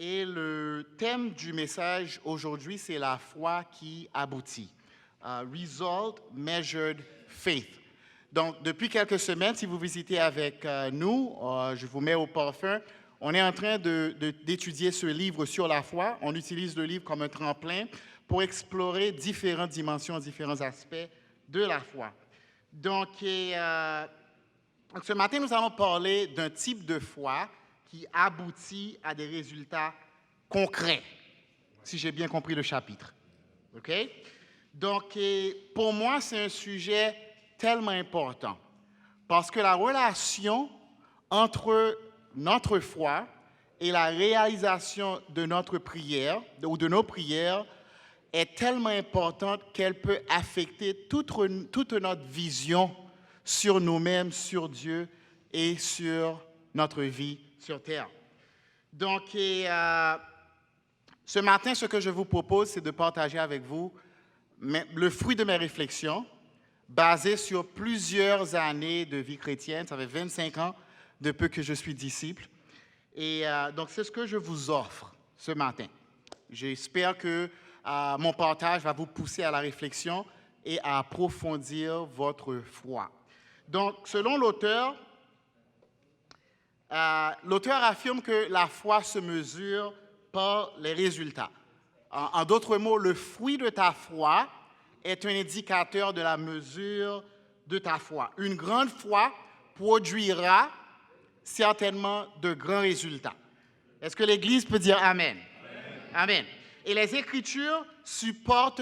Et le thème du message aujourd'hui, c'est la foi qui aboutit. Result Measured Faith. Donc, depuis quelques semaines, si vous visitez avec nous, je vous mets au parfum, on est en train d'étudier ce livre sur la foi. On utilise le livre comme un tremplin pour explorer différentes dimensions, différents aspects de la foi. Donc, ce matin, nous allons parler d'un type de foi qui aboutit à des résultats concrets, si j'ai bien compris le chapitre. OK? Donc, pour moi, c'est un sujet tellement important parce que la relation entre notre foi et la réalisation de notre prière ou de nos prières est tellement importante qu'elle peut affecter toute notre vision sur nous-mêmes, sur Dieu et sur notre vie sur terre. Donc, ce matin, ce que je vous propose, c'est de partager avec vous le fruit de mes réflexions basées sur plusieurs années de vie chrétienne. Ça fait 25 ans depuis que je suis disciple. Et donc, c'est ce que je vous offre ce matin. J'espère que mon partage va vous pousser à la réflexion et à approfondir votre foi. Donc, selon l'auteur, l'auteur affirme que la foi se mesure par les résultats. En d'autres mots, le fruit de ta foi est un indicateur de la mesure de ta foi. Une grande foi produira certainement de grands résultats. Est-ce que l'Église peut dire Amen? Amen. Et les Écritures supportent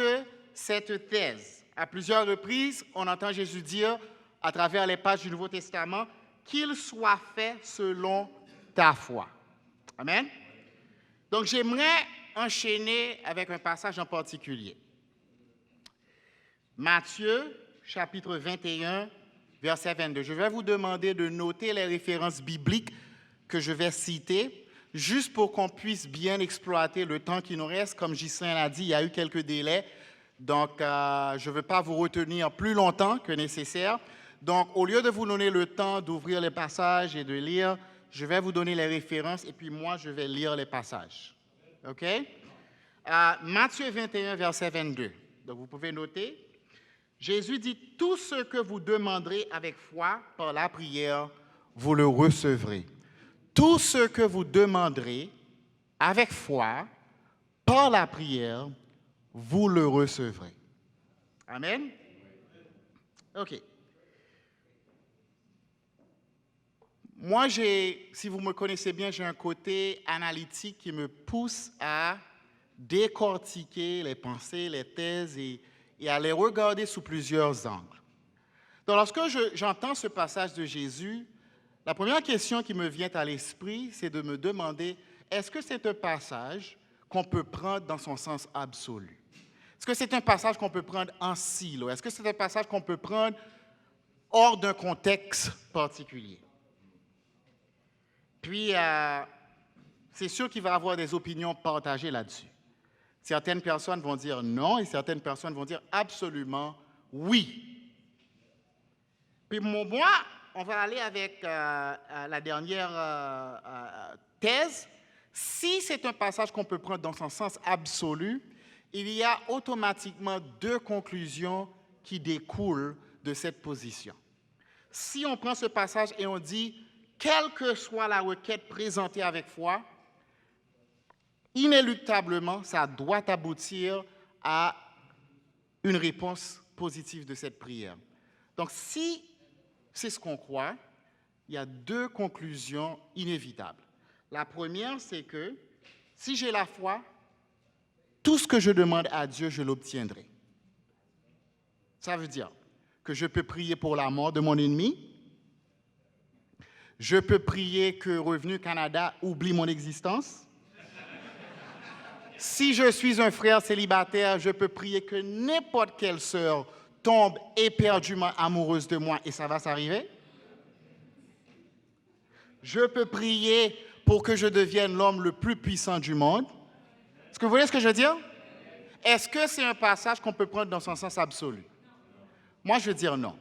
cette thèse. À plusieurs reprises, on entend Jésus dire, à travers les pages du Nouveau Testament, qu'il soit fait selon ta foi. Amen. Donc, j'aimerais enchaîner avec un passage en particulier. Matthieu, chapitre 21, verset 22. Je vais vous demander de noter les références bibliques que je vais citer, juste pour qu'on puisse bien exploiter le temps qui nous reste. Comme Ghislain l'a dit, il y a eu quelques délais, donc je ne veux pas vous retenir plus longtemps que nécessaire. Donc, au lieu de vous donner le temps d'ouvrir les passages et de lire, je vais vous donner les références et puis moi, je vais lire les passages. OK? Matthieu 21, verset 22. Donc, vous pouvez noter. Jésus dit, « Tout ce que vous demanderez avec foi par la prière, vous le recevrez. Tout ce que vous demanderez avec foi par la prière, vous le recevrez. » Amen? OK. Moi, si vous me connaissez bien, j'ai un côté analytique qui me pousse à décortiquer les pensées, les thèses et à les regarder sous plusieurs angles. Donc, lorsque j'entends ce passage de Jésus, la première question qui me vient à l'esprit, c'est de me demander, est-ce que c'est un passage qu'on peut prendre dans son sens absolu? Est-ce que c'est un passage qu'on peut prendre en silo? Est-ce que c'est un passage qu'on peut prendre hors d'un contexte particulier? Puis, c'est sûr qu'il va y avoir des opinions partagées là-dessus. Certaines personnes vont dire non et certaines personnes vont dire absolument oui. Puis moi, on va aller avec la dernière thèse. Si c'est un passage qu'on peut prendre dans son sens absolu, il y a automatiquement deux conclusions qui découlent de cette position. Si on prend ce passage et on dit quelle que soit la requête présentée avec foi, inéluctablement, ça doit aboutir à une réponse positive de cette prière. Donc, si c'est ce qu'on croit, il y a deux conclusions inévitables. La première, c'est que si j'ai la foi, tout ce que je demande à Dieu, je l'obtiendrai. Ça veut dire que je peux prier pour la mort de mon ennemi. Je peux prier que Revenu Canada oublie mon existence. Si je suis un frère célibataire, je peux prier que n'importe quelle sœur tombe éperdument amoureuse de moi et ça va s'arriver. Je peux prier pour que je devienne l'homme le plus puissant du monde. Est-ce que vous voyez ce que je veux dire? Est-ce que c'est un passage qu'on peut prendre dans son sens absolu? Moi, je veux dire non.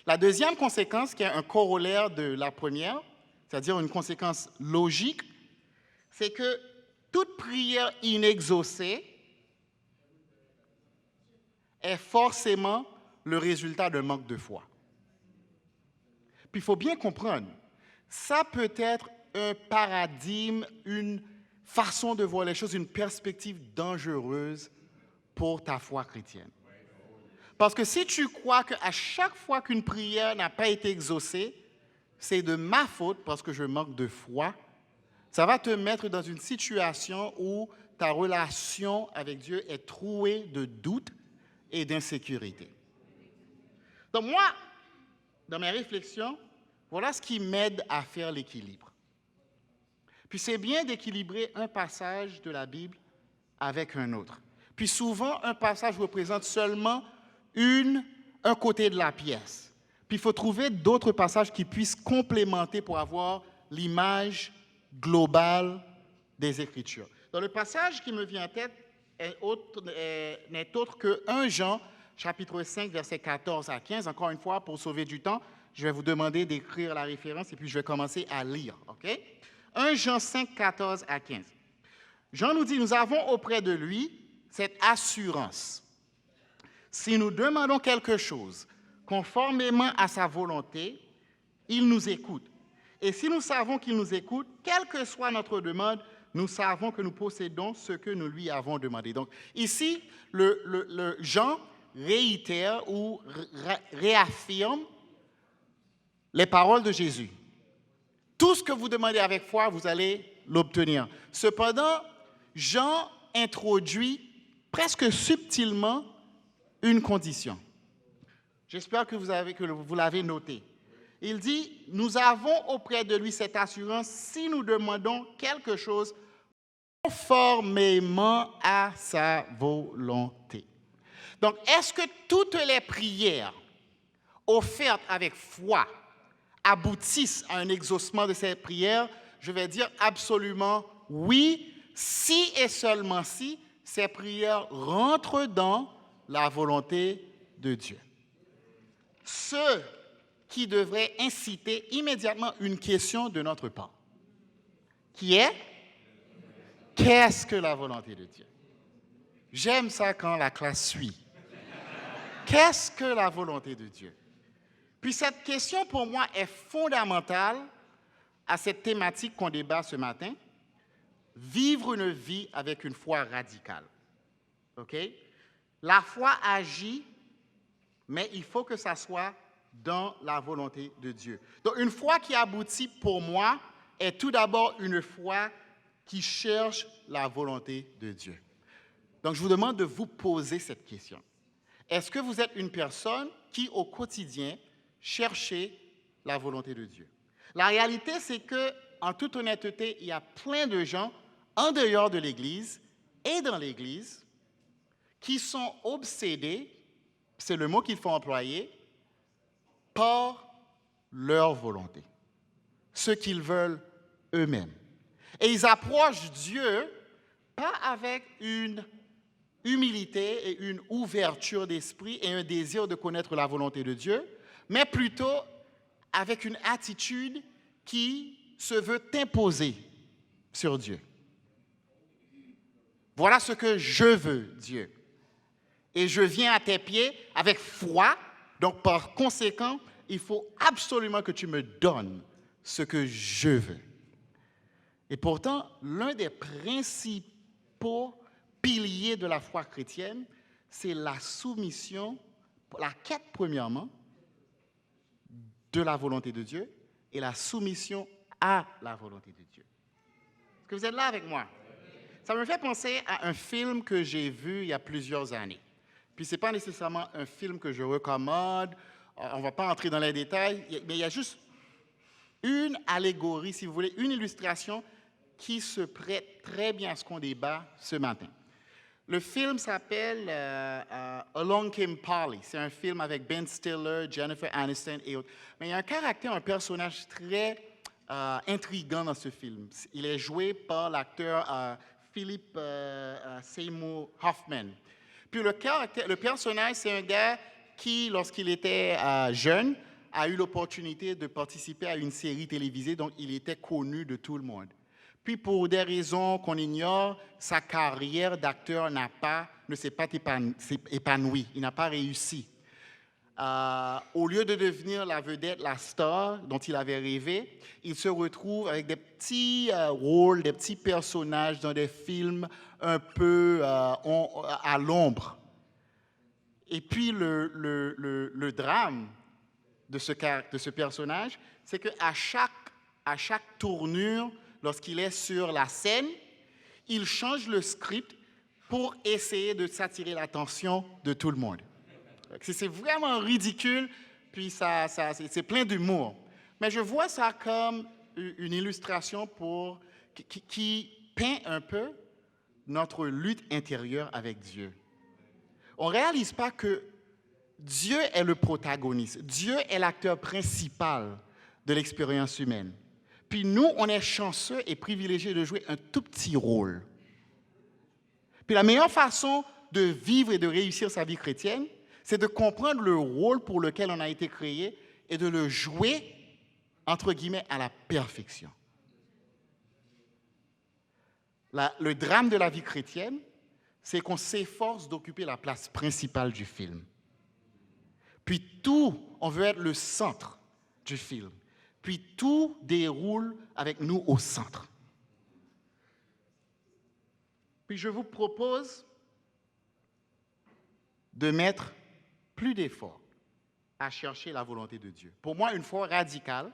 La deuxième conséquence, qui est un corollaire de la première, c'est-à-dire une conséquence logique, c'est que toute prière inexaucée est forcément le résultat d'un manque de foi. Puis il faut bien comprendre, ça peut être un paradigme, une façon de voir les choses, une perspective dangereuse pour ta foi chrétienne. Parce que si tu crois qu'à chaque fois qu'une prière n'a pas été exaucée, c'est de ma faute parce que je manque de foi, ça va te mettre dans une situation où ta relation avec Dieu est trouée de doutes et d'insécurité. Donc moi, dans mes réflexions, voilà ce qui m'aide à faire l'équilibre. Puis c'est bien d'équilibrer un passage de la Bible avec un autre. Puis souvent, un passage représente seulement un côté de la pièce. Puis il faut trouver d'autres passages qui puissent complémenter pour avoir l'image globale des Écritures. Donc le passage qui me vient en tête n'est autre que 1 Jean, chapitre 5, versets 14 à 15. Encore une fois, pour sauver du temps, je vais vous demander d'écrire la référence et puis je vais commencer à lire. OK? 1 Jean 5, 14 à 15. Jean nous dit, nous avons auprès de lui cette assurance. Si nous demandons quelque chose conformément à sa volonté, il nous écoute. Et si nous savons qu'il nous écoute, quelle que soit notre demande, nous savons que nous possédons ce que nous lui avons demandé. Donc ici, le Jean réitère ou réaffirme les paroles de Jésus. Tout ce que vous demandez avec foi, vous allez l'obtenir. Cependant, Jean introduit presque subtilement une condition. J'espère que vous l'avez noté. Il dit, nous avons auprès de lui cette assurance si nous demandons quelque chose conformément à sa volonté. Donc, est-ce que toutes les prières offertes avec foi aboutissent à un exaucement de cette prière? Je vais dire absolument oui, si et seulement si ces prières rentrent dans la volonté de Dieu. Ce qui devrait inciter immédiatement une question de notre part, qui est « Qu'est-ce que la volonté de Dieu ?» J'aime ça quand la classe suit. Qu'est-ce que la volonté de Dieu? Puis cette question, pour moi, est fondamentale à cette thématique qu'on débat ce matin, vivre une vie avec une foi radicale. OK? La foi agit, mais il faut que ça soit dans la volonté de Dieu. Donc, une foi qui aboutit, pour moi, est tout d'abord une foi qui cherche la volonté de Dieu. Donc, je vous demande de vous poser cette question. Est-ce que vous êtes une personne qui, au quotidien, cherchez la volonté de Dieu? La réalité, c'est que, en toute honnêteté, il y a plein de gens en dehors de l'Église et dans l'Église qui sont obsédés, c'est le mot qu'il faut employer, par leur volonté, ce qu'ils veulent eux-mêmes. Et ils approchent Dieu pas avec une humilité et une ouverture d'esprit et un désir de connaître la volonté de Dieu, mais plutôt avec une attitude qui se veut imposer sur Dieu. Voilà ce que je veux, Dieu. Et je viens à tes pieds avec foi, donc par conséquent, il faut absolument que tu me donnes ce que je veux. Et pourtant, l'un des principaux piliers de la foi chrétienne, c'est la soumission, la quête premièrement, de la volonté de Dieu et la soumission à la volonté de Dieu. Est-ce que vous êtes là avec moi? Ça me fait penser à un film que j'ai vu il y a plusieurs années. Puis ce n'est pas nécessairement un film que je recommande, on ne va pas entrer dans les détails, mais il y a juste une allégorie, si vous voulez, une illustration qui se prête très bien à ce qu'on débat ce matin. Le film s'appelle Along Came Polly. C'est un film avec Ben Stiller, Jennifer Aniston et autres. Mais il y a un caractère, un personnage très intriguant dans ce film. Il est joué par l'acteur Philip Seymour Hoffman. Puis le personnage, c'est un gars qui, lorsqu'il était jeune, a eu l'opportunité de participer à une série télévisée, donc il était connu de tout le monde. Puis, pour des raisons qu'on ignore, sa carrière d'acteur ne s'est pas épanouie. Il n'a pas réussi. Au lieu de devenir la vedette, la star dont il avait rêvé, il se retrouve avec des petits rôles, des petits personnages dans des films un peu à l'ombre. Et puis le drame de ce personnage, c'est qu'à chaque tournure, lorsqu'il est sur la scène, il change le script pour essayer de s'attirer l'attention de tout le monde. C'est vraiment ridicule, puis c'est plein d'humour. Mais je vois ça comme une illustration qui peint un peu notre lutte intérieure avec Dieu. On ne réalise pas que Dieu est le protagoniste. Dieu est l'acteur principal de l'expérience humaine. Puis nous, on est chanceux et privilégiés de jouer un tout petit rôle. Puis la meilleure façon de vivre et de réussir sa vie chrétienne, c'est de comprendre le rôle pour lequel on a été créé et de le jouer, entre guillemets, à la perfection. Le drame de la vie chrétienne, c'est qu'on s'efforce d'occuper la place principale du film. Puis on veut être le centre du film. Puis tout déroule avec nous au centre. Puis je vous propose de mettre plus d'efforts à chercher la volonté de Dieu. Pour moi, une foi radicale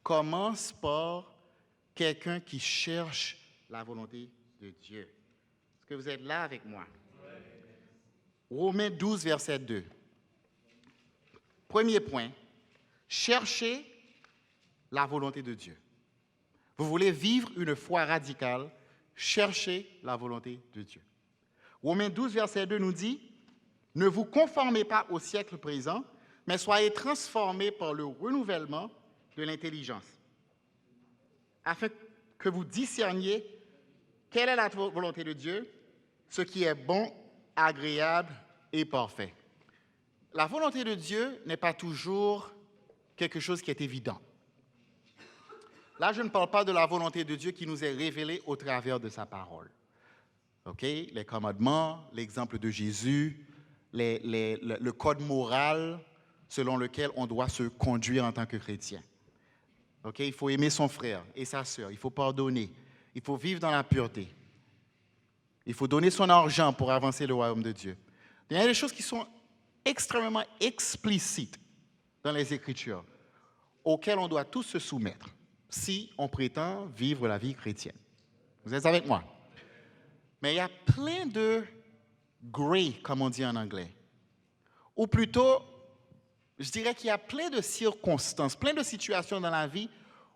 commence par quelqu'un qui cherche la volonté de Dieu. Est-ce que vous êtes là avec moi? Romains 12, verset 2. Premier point, cherchez la volonté de Dieu. Vous voulez vivre une foi radicale, cherchez la volonté de Dieu. Romains 12, verset 2 nous dit, « Ne vous conformez pas au siècle présent, mais soyez transformés par le renouvellement de l'intelligence, afin que vous discerniez quelle est la volonté de Dieu, ce qui est bon, agréable et parfait. » La volonté de Dieu n'est pas toujours quelque chose qui est évident. Là, je ne parle pas de la volonté de Dieu qui nous est révélée au travers de sa parole. Okay? Les commandements, l'exemple de Jésus, le code moral selon lequel on doit se conduire en tant que chrétien. Okay? Il faut aimer son frère et sa sœur, il faut pardonner, il faut vivre dans la pureté. Il faut donner son argent pour avancer le royaume de Dieu. Il y a des choses qui sont extrêmement explicites dans les Écritures, auxquelles on doit tous se soumettre si on prétend vivre la vie chrétienne. Vous êtes avec moi? Mais il y a plein de gray, comme on dit en anglais. Ou plutôt, je dirais qu'il y a plein de circonstances, plein de situations dans la vie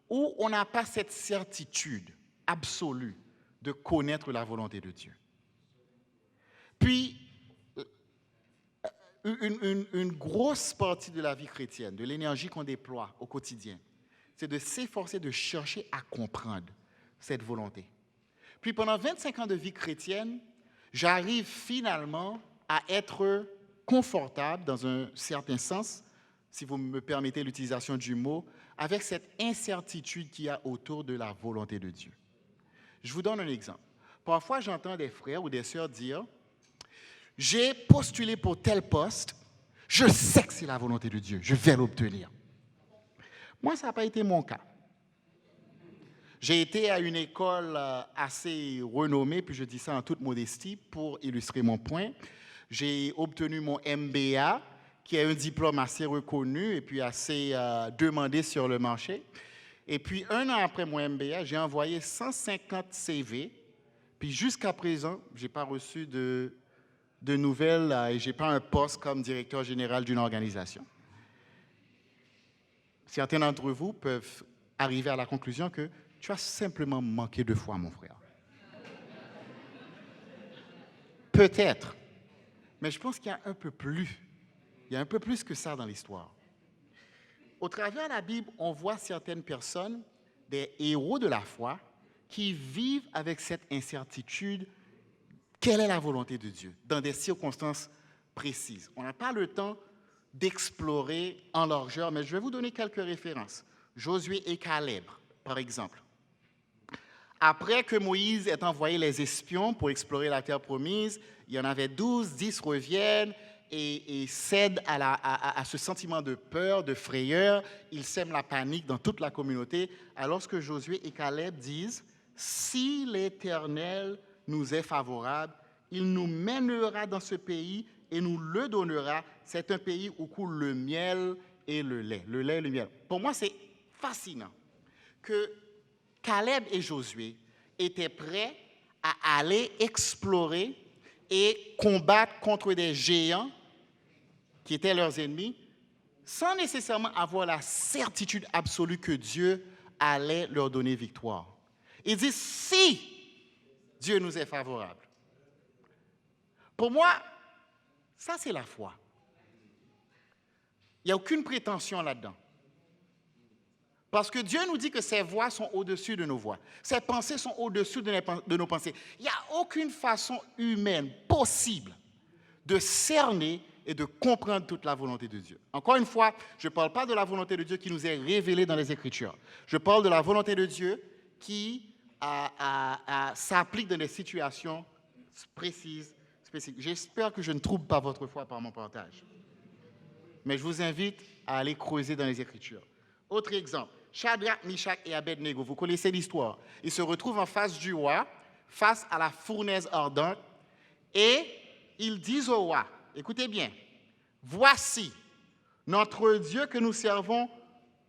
où on n'a pas cette certitude absolue de connaître la volonté de Dieu. Puis, une grosse partie de la vie chrétienne, de l'énergie qu'on déploie au quotidien, c'est de s'efforcer de chercher à comprendre cette volonté. Puis pendant 25 ans de vie chrétienne, j'arrive finalement à être confortable, dans un certain sens, si vous me permettez l'utilisation du mot, avec cette incertitude qu'il y a autour de la volonté de Dieu. Je vous donne un exemple. Parfois, j'entends des frères ou des sœurs dire « J'ai postulé pour tel poste, je sais que c'est la volonté de Dieu, je vais l'obtenir. » Moi, ça n'a pas été mon cas. J'ai été à une école assez renommée, puis je dis ça en toute modestie pour illustrer mon point. J'ai obtenu mon MBA, qui est un diplôme assez reconnu et puis assez demandé sur le marché. Et puis, 1 an après mon MBA, j'ai envoyé 150 CV. Puis jusqu'à présent, je n'ai pas reçu de nouvelles et je n'ai pas un poste comme directeur général d'une organisation. Certains d'entre vous peuvent arriver à la conclusion que tu as simplement manqué de foi, mon frère. Peut-être, mais je pense qu'il y a un peu plus. Il y a un peu plus que ça dans l'histoire. Au travers de la Bible, on voit certaines personnes, des héros de la foi, qui vivent avec cette incertitude. Quelle est la volonté de Dieu dans des circonstances précises? On n'a pas le temps d'explorer en largeur, mais je vais vous donner quelques références. Josué et Caleb, par exemple. Après que Moïse ait envoyé les espions pour explorer la terre promise, il y en avait 12, 10 reviennent et cèdent à ce sentiment de peur, de frayeur. Ils sèment la panique dans toute la communauté. Alors que Josué et Caleb disent, si l'Éternel nous est favorable, il nous mènera dans ce pays et nous le donnera. C'est un pays où coule le miel et le lait. Le lait et le miel. Pour moi, c'est fascinant que Caleb et Josué étaient prêts à aller explorer et combattre contre des géants qui étaient leurs ennemis, sans nécessairement avoir la certitude absolue que Dieu allait leur donner victoire. Ils disent, si Dieu nous est favorable. Pour moi, ça c'est la foi. Il n'y a aucune prétention là-dedans. Parce que Dieu nous dit que ses voies sont au-dessus de nos voies. Ses pensées sont au-dessus de nos pensées. Il n'y a aucune façon humaine possible de cerner et de comprendre toute la volonté de Dieu. Encore une fois, je ne parle pas de la volonté de Dieu qui nous est révélée dans les Écritures. Je parle de la volonté de Dieu qui s'applique dans des situations précises, spécifiques. J'espère que je ne trouble pas votre foi par mon partage. Mais je vous invite à aller creuser dans les Écritures. Autre exemple, Shadrach, Meshach et Abednego, vous connaissez l'histoire. Ils se retrouvent en face du roi, face à la fournaise ardente, et ils disent au roi, écoutez bien, voici, notre Dieu que nous servons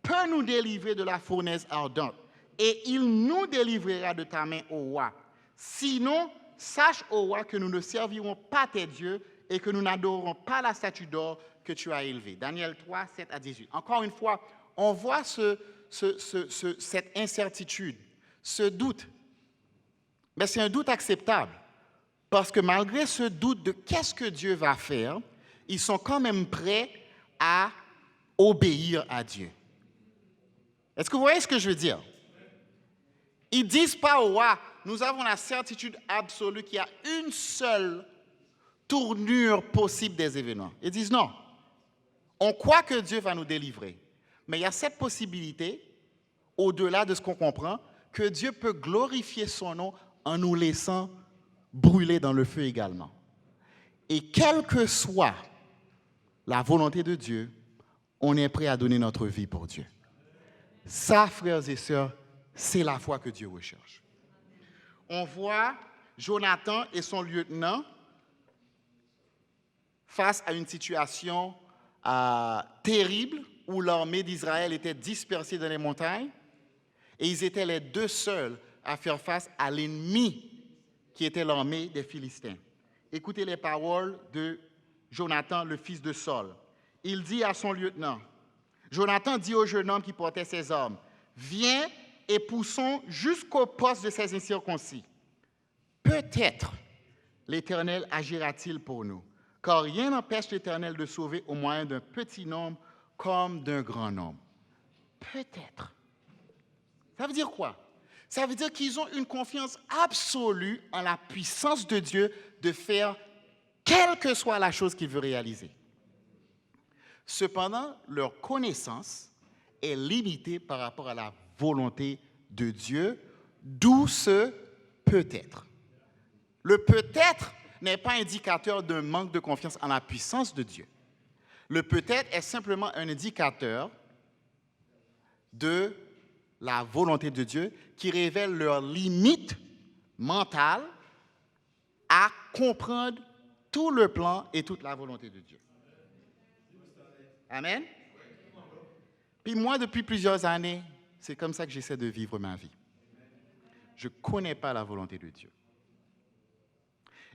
peut nous délivrer de la fournaise ardente, et il nous délivrera de ta main au roi. Sinon, sache au roi que nous ne servirons pas tes dieux et que nous n'adorerons pas la statue d'or que tu as élevée. Daniel 3, 7 à 18. Encore une fois, on voit cette incertitude, ce doute. Mais c'est un doute acceptable. Parce que malgré ce doute de qu'est-ce que Dieu va faire, ils sont quand même prêts à obéir à Dieu. Est-ce que vous voyez ce que je veux dire? Ils ne disent pas au roi, nous avons la certitude absolue qu'il y a une seule tournure possible des événements. Ils disent non, on croit que Dieu va nous délivrer. Mais il y a cette possibilité, au-delà de ce qu'on comprend, que Dieu peut glorifier son nom en nous laissant brûler dans le feu également. Et quelle que soit la volonté de Dieu, on est prêt à donner notre vie pour Dieu. Ça, frères et sœurs, c'est la foi que Dieu recherche. On voit Jonathan et son lieutenant face à une situation terrible où l'armée d'Israël était dispersée dans les montagnes et ils étaient les deux seuls à faire face à l'ennemi qui était l'armée des Philistins. Écoutez les paroles de Jonathan, le fils de Saul. Il dit à son lieutenant, Jonathan dit au jeune homme qui portait ses armes, « Viens et poussons jusqu'au poste de ces incirconcis. Peut-être l'Éternel agira-t-il pour nous, car rien n'empêche l'Éternel de sauver au moyen d'un petit nombre comme d'un grand nombre. » Peut-être. Ça veut dire quoi? Ça veut dire qu'ils ont une confiance absolue en la puissance de Dieu de faire quelle que soit la chose qu'il veut réaliser. Cependant, leur connaissance est limitée par rapport à la volonté de Dieu, d'où ce peut-être. Le peut-être n'est pas indicateur d'un manque de confiance en la puissance de Dieu. Le peut-être est simplement un indicateur de la volonté de Dieu qui révèle leurs limites mentales à comprendre tout le plan et toute la volonté de Dieu. Amen. Puis moi, depuis plusieurs années, c'est comme ça que j'essaie de vivre ma vie. Je ne connais pas la volonté de Dieu.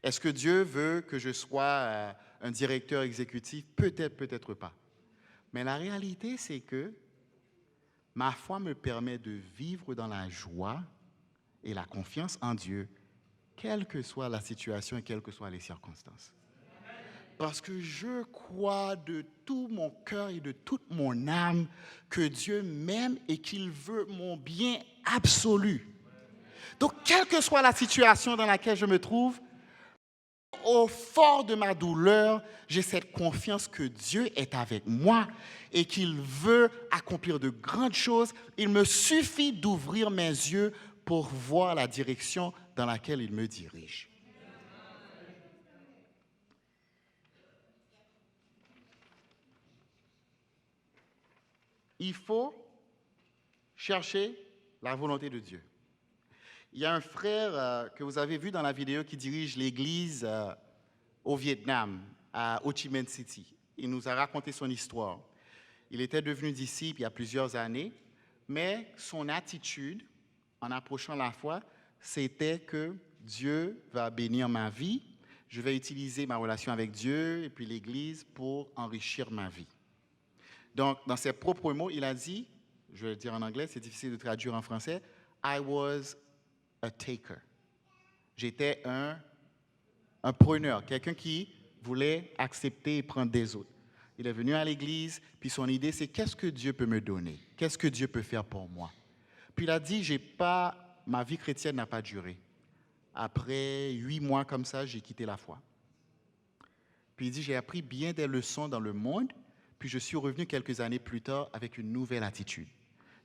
Est-ce que Dieu veut que je sois un directeur exécutif? Peut-être, peut-être pas. Mais la réalité, c'est que ma foi me permet de vivre dans la joie et la confiance en Dieu, quelle que soit la situation et quelles que soient les circonstances. Parce que je crois de tout mon cœur et de toute mon âme que Dieu m'aime et qu'il veut mon bien absolu. Donc, quelle que soit la situation dans laquelle je me trouve, au fort de ma douleur, j'ai cette confiance que Dieu est avec moi et qu'il veut accomplir de grandes choses. Il me suffit d'ouvrir mes yeux pour voir la direction dans laquelle il me dirige. Il faut chercher la volonté de Dieu. Il y a un frère que vous avez vu dans la vidéo qui dirige l'église au Vietnam, à Ho Chi Minh City. Il nous a raconté son histoire. Il était devenu disciple il y a plusieurs années, mais son attitude en approchant la foi, c'était que Dieu va bénir ma vie, je vais utiliser ma relation avec Dieu et puis l'Église pour enrichir ma vie. Donc, dans ses propres mots, il a dit, je vais le dire en anglais, c'est difficile de traduire en français, I was a taker. J'étais un preneur, quelqu'un qui voulait accepter et prendre des autres. Il est venu à l'église, puis son idée, c'est qu'est-ce que Dieu peut me donner? Qu'est-ce que Dieu peut faire pour moi? Puis il a dit, ma vie chrétienne n'a pas duré. Après 8 mois comme ça, j'ai quitté la foi. Puis il dit, j'ai appris bien des leçons dans le monde, puis je suis revenu quelques années plus tard avec une nouvelle attitude.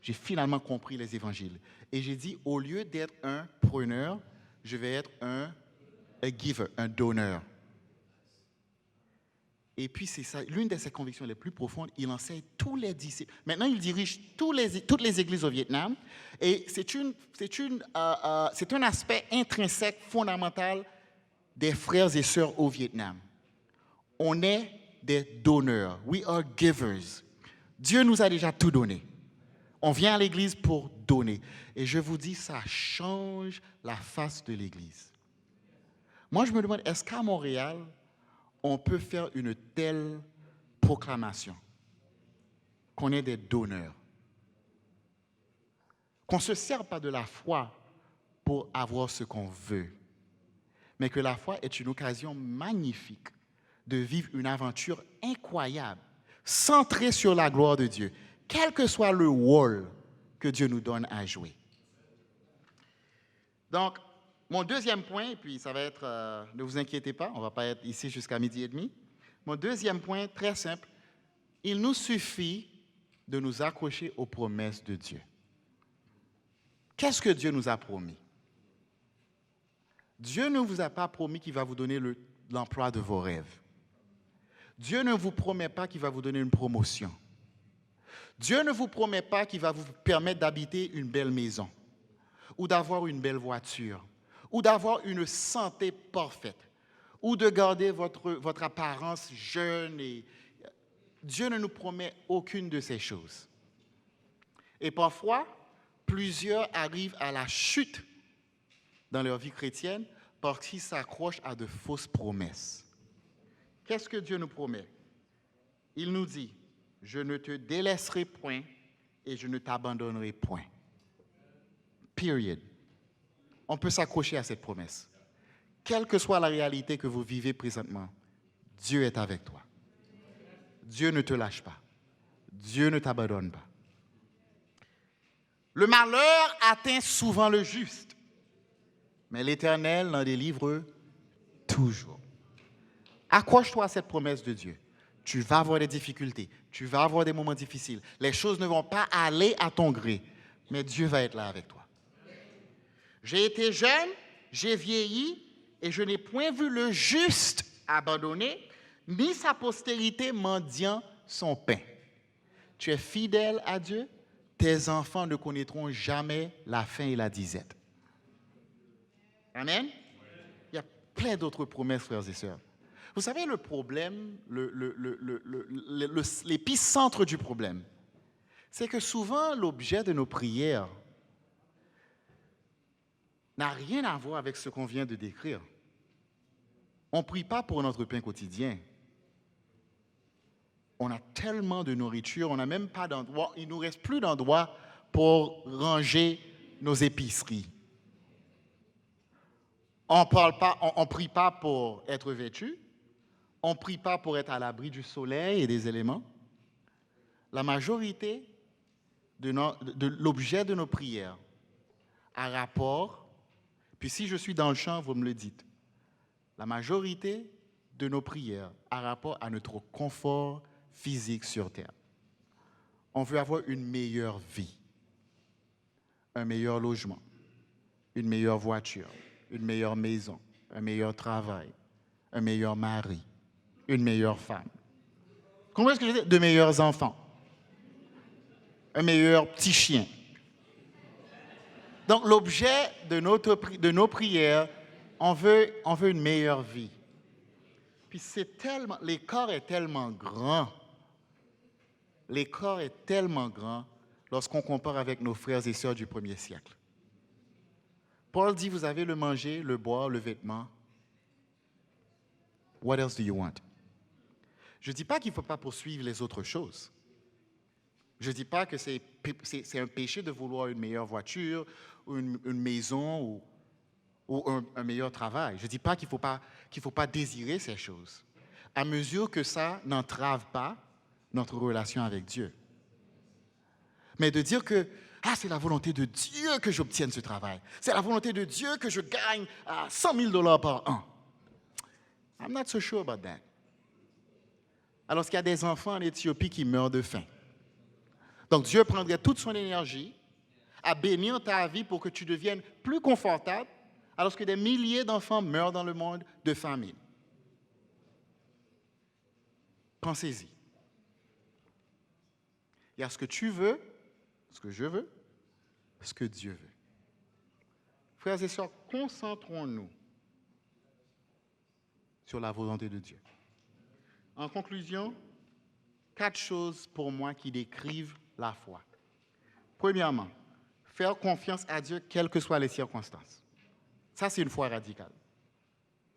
J'ai finalement compris les évangiles. Et j'ai dit, au lieu d'être un preneur, je vais être un giver, un donneur. Et puis, c'est ça, l'une de ses convictions les plus profondes, il enseigne tous les disciples. Maintenant, il dirige toutes les églises au Vietnam. Et c'est un aspect intrinsèque, fondamental des frères et sœurs au Vietnam. On est des donneurs. We are givers. Dieu nous a déjà tout donné. On vient à l'église pour donner. Et je vous dis, ça change la face de l'église. Moi, je me demande, est-ce qu'à Montréal, on peut faire une telle proclamation, qu'on est des donneurs, qu'on ne se sert pas de la foi pour avoir ce qu'on veut, mais que la foi est une occasion magnifique de vivre une aventure incroyable, centrée sur la gloire de Dieu, quel que soit le rôle que Dieu nous donne à jouer. Donc, mon deuxième point, et puis ça va être, ne vous inquiétez pas, on ne va pas être ici jusqu'à 12h30. Mon deuxième point, très simple, il nous suffit de nous accrocher aux promesses de Dieu. Qu'est-ce que Dieu nous a promis? Dieu ne vous a pas promis qu'il va vous donner l'emploi de vos rêves. Dieu ne vous promet pas qu'il va vous donner une promotion. Dieu ne vous promet pas qu'il va vous permettre d'habiter une belle maison ou d'avoir une belle voiture, ou d'avoir une santé parfaite, ou de garder votre apparence jeune. Dieu ne nous promet aucune de ces choses. Et parfois, plusieurs arrivent à la chute dans leur vie chrétienne parce qu'ils s'accrochent à de fausses promesses. Qu'est-ce que Dieu nous promet? Il nous dit, je ne te délaisserai point et je ne t'abandonnerai point. Period. On peut s'accrocher à cette promesse. Quelle que soit la réalité que vous vivez présentement, Dieu est avec toi. Dieu ne te lâche pas. Dieu ne t'abandonne pas. Le malheur atteint souvent le juste, mais l'Éternel l'en délivre toujours. Accroche-toi à cette promesse de Dieu. Tu vas avoir des difficultés, tu vas avoir des moments difficiles. Les choses ne vont pas aller à ton gré, mais Dieu va être là avec toi. J'ai été jeune, j'ai vieilli, et je n'ai point vu le juste abandonné, ni sa postérité mendiant son pain. Tu es fidèle à Dieu, tes enfants ne connaîtront jamais la faim et la disette. Amen? Il y a plein d'autres promesses, frères et sœurs. Vous savez, le problème, l'épicentre du problème, c'est que souvent, l'objet de nos prières n'a rien à voir avec ce qu'on vient de décrire. On ne prie pas pour notre pain quotidien. On a tellement de nourriture, on n'a même pas d'endroit, il ne nous reste plus d'endroit pour ranger nos épiceries. On ne prie pas pour être vêtu, on ne prie pas pour être à l'abri du soleil et des éléments. La majorité de l'objet de nos prières a rapport, puis si je suis dans le champ, vous me le dites, la majorité de nos prières a rapport à notre confort physique sur terre. On veut avoir une meilleure vie, un meilleur logement, une meilleure voiture, une meilleure maison, un meilleur travail, un meilleur mari, une meilleure femme. Comment est-ce que je dis? De meilleurs enfants, un meilleur petit chien. Donc l'objet de nos prières, on veut une meilleure vie. Puis l'écart est tellement grand. L'écart est tellement grand lorsqu'on compare avec nos frères et sœurs du 1er siècle. Paul dit, vous avez le manger, le boire, le vêtement. What else do you want? Je ne dis pas qu'il ne faut pas poursuivre les autres choses. Je ne dis pas que c'est un péché de vouloir une meilleure voiture, ou une maison, ou un meilleur travail. Je ne dis pas qu'il ne faut pas désirer ces choses, à mesure que ça n'entrave pas notre relation avec Dieu. Mais de dire que c'est la volonté de Dieu que j'obtienne ce travail. C'est la volonté de Dieu que je gagne à $100 000 par an. I'm not so sure about that. Alors qu'il y a des enfants en Éthiopie qui meurent de faim. Donc Dieu prendrait toute son énergie à bénir ta vie pour que tu deviennes plus confortable, alors que des milliers d'enfants meurent dans le monde de famine. Pensez-y. Il y a ce que tu veux, ce que je veux, ce que Dieu veut. Frères et sœurs, concentrons-nous sur la volonté de Dieu. En conclusion, 4 choses pour moi qui décrivent la foi. Premièrement, faire confiance à Dieu, quelles que soient les circonstances. Ça, c'est une foi radicale.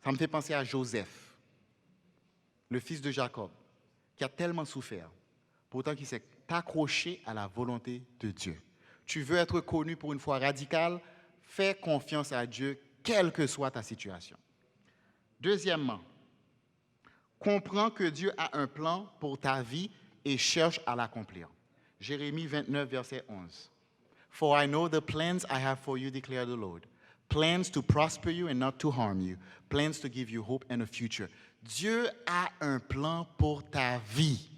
Ça me fait penser à Joseph, le fils de Jacob, qui a tellement souffert, pourtant qu'il s'est accroché à la volonté de Dieu. Tu veux être connu pour une foi radicale, fais confiance à Dieu, quelle que soit ta situation. Deuxièmement, comprends que Dieu a un plan pour ta vie et cherche à l'accomplir. Jérémie 29, verset 11. For I know the plans I have for you, declare the Lord. Plans to prosper you and not to harm you. Plans to give you hope and a future. Dieu a un plan pour ta vie.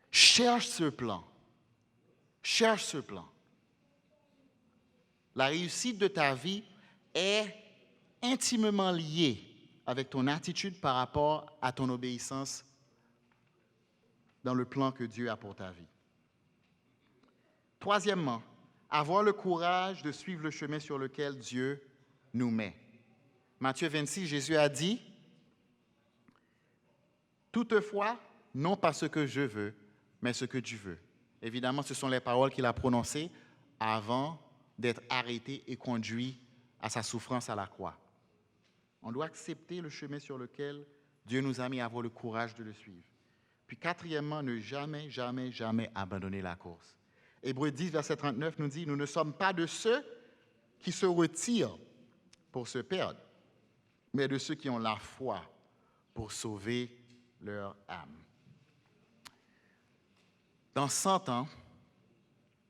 Cherche ce plan. Cherche ce plan. La réussite de ta vie est intimement liée avec ton attitude par rapport à ton obéissance dans le plan que Dieu a pour ta vie. Troisièmement, avoir le courage de suivre le chemin sur lequel Dieu nous met. Matthieu 26, Jésus a dit, « Toutefois, non pas ce que je veux, mais ce que tu veux. » Évidemment, ce sont les paroles qu'il a prononcées avant d'être arrêté et conduit à sa souffrance à la croix. On doit accepter le chemin sur lequel Dieu nous a mis à avoir le courage de le suivre. Puis quatrièmement, ne jamais, jamais, jamais abandonner la course. Hébreux 10, verset 39 nous dit, « Nous ne sommes pas de ceux qui se retirent pour se perdre, mais de ceux qui ont la foi pour sauver leur âme. » Dans 100 ans,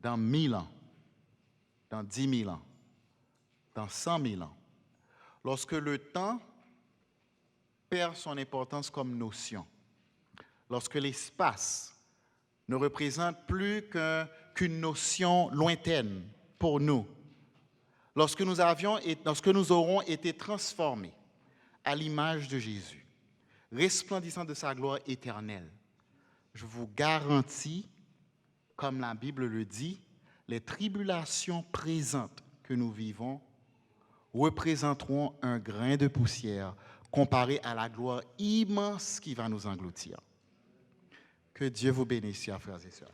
dans 1000 ans, dans 10 000 ans, dans 100 000 ans, lorsque le temps perd son importance comme notion, lorsque l'espace ne représente plus qu'une notion lointaine pour nous, lorsque nous aurons été transformés à l'image de Jésus, resplendissant de sa gloire éternelle, je vous garantis, comme la Bible le dit, les tribulations présentes que nous vivons représenteront un grain de poussière comparé à la gloire immense qui va nous engloutir. Que Dieu vous bénisse, chers frères et sœurs.